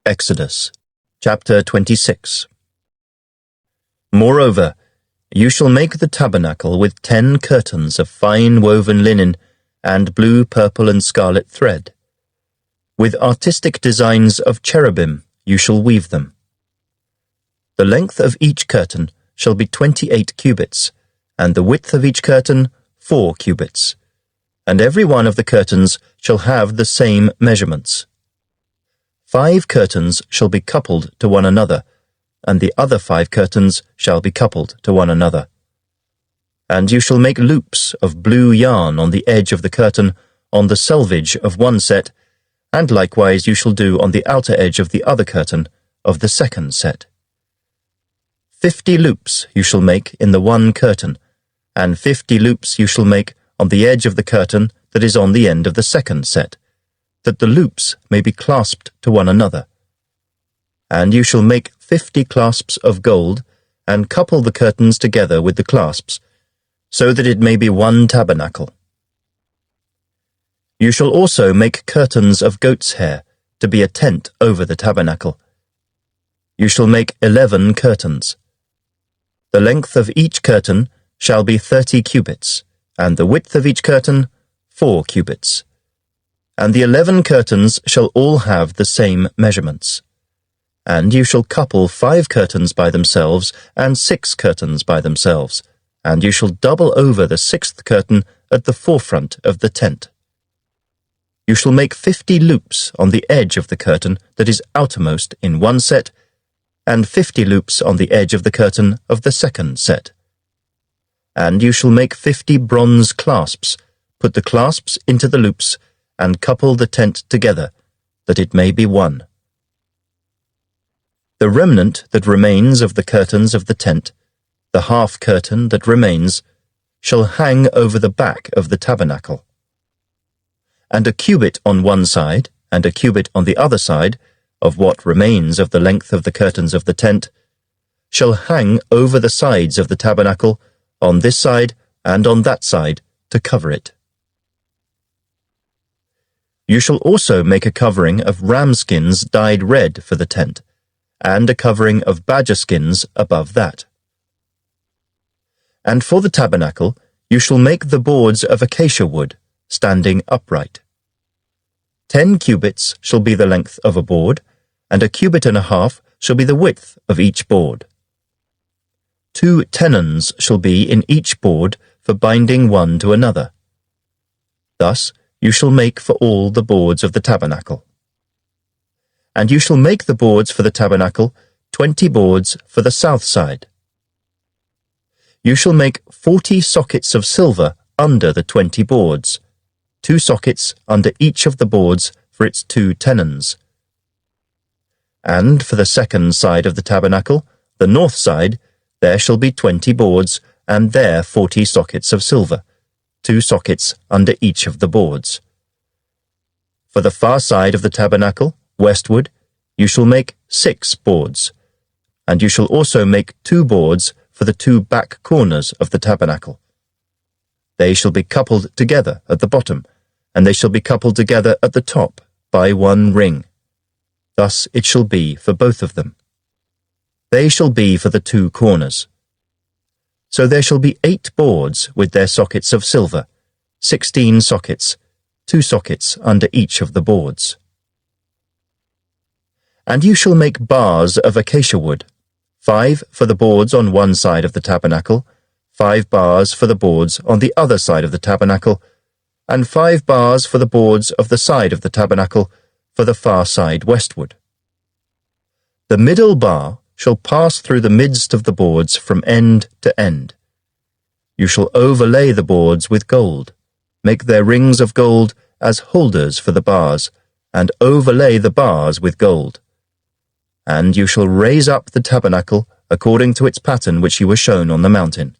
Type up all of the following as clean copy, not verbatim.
Exodus, chapter 26. Moreover, you shall make the tabernacle with 10 curtains of fine woven linen and blue, purple, and scarlet thread. With artistic designs of cherubim you shall weave them. The length of each curtain shall be 28 cubits, and the width of each curtain 4 cubits, and every one of the curtains shall have the same measurements. 5 curtains shall be coupled to one another, and the other 5 curtains shall be coupled to one another. And you shall make loops of blue yarn on the edge of the curtain on the selvage of one set, and likewise you shall do on the outer edge of the other curtain of the second set. 50 loops you shall make in the one curtain, and 50 loops you shall make on the edge of the curtain that is on the end of the second set, that the loops may be clasped to one another. And you shall make 50 clasps of gold, and couple the curtains together with the clasps, so that it may be one tabernacle. You shall also make curtains of goat's hair, to be a tent over the tabernacle. You shall make 11 curtains. The length of each curtain shall be 30 cubits, and the width of each curtain 4 cubits. And the 11 curtains shall all have the same measurements. And you shall couple 5 curtains by themselves, and 6 curtains by themselves, and you shall double over the 6th curtain at the forefront of the tent. You shall make 50 loops on the edge of the curtain that is outermost in one set, and 50 loops on the edge of the curtain of the second set. And you shall make 50 bronze clasps, put the clasps into the loops, and couple the tent together, that it may be one. The remnant that remains of the curtains of the tent, the half curtain that remains, shall hang over the back of the tabernacle. And a cubit on one side, and a cubit on the other side, of what remains of the length of the curtains of the tent, shall hang over the sides of the tabernacle, on this side and on that side, to cover it. You shall also make a covering of ram skins dyed red for the tent, and a covering of badger skins above that. And for the tabernacle you shall make the boards of acacia wood, standing upright. 10 cubits shall be the length of a board, and a cubit and a half shall be the width of each board. 2 tenons shall be in each board for binding one to another. Thus you shall make for all the boards of the tabernacle. And you shall make the boards for the tabernacle 20 boards for the south side. You shall make 40 sockets of silver under the 20 boards, 2 sockets under each of the boards for its 2 tenons. And for the second side of the tabernacle, the north side, there shall be 20 boards, and there 40 sockets of silver, 2 sockets under each of the boards. For the far side of the tabernacle, westward, you shall make 6 boards, and you shall also make 2 boards for the 2 back corners of the tabernacle. They shall be coupled together at the bottom, and they shall be coupled together at the top by one ring. Thus it shall be for both of them. They shall be for the 2 corners. So there shall be 8 boards with their sockets of silver, 16 sockets, 2 sockets under each of the boards. And you shall make bars of acacia wood, 5 for the boards on one side of the tabernacle, 5 bars for the boards on the other side of the tabernacle, and 5 bars for the boards of the side of the tabernacle for the far side westward. The middle bar shall pass through the midst of the boards from end to end. You shall overlay the boards with gold, make their rings of gold as holders for the bars, and overlay the bars with gold. And you shall raise up the tabernacle according to its pattern which you were shown on the mountain.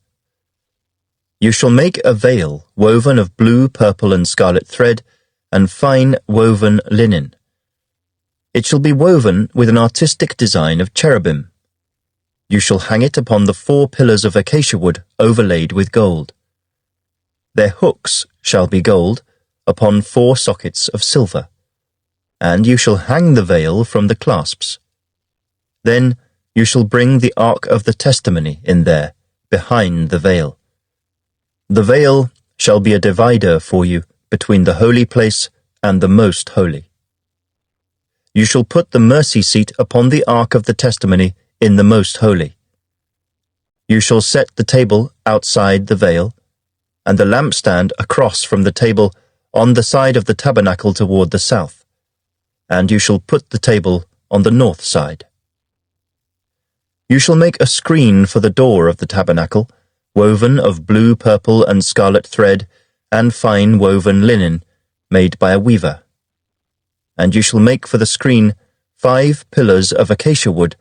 You shall make a veil woven of blue, purple, and scarlet thread, and fine woven linen. It shall be woven with an artistic design of cherubim. You shall hang it upon the 4 pillars of acacia wood overlaid with gold. Their hooks shall be gold, upon 4 sockets of silver. and you shall hang the veil from the clasps. Then you shall bring the ark of the testimony in there, behind the veil. The veil shall be a divider for you between the holy place and the most holy. You shall put the mercy seat upon the ark of the testimony in the most holy. You shall set the table outside the veil, and the lampstand across from the table on the side of the tabernacle toward the south, and you shall put the table on the north side. You shall make a screen for the door of the tabernacle, woven of blue, purple, and scarlet thread, and fine woven linen, made by a weaver. And you shall make for the screen 5 pillars of acacia wood,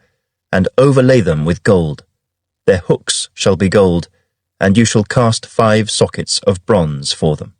and overlay them with gold. Their hooks shall be gold, and you shall cast 5 sockets of bronze for them.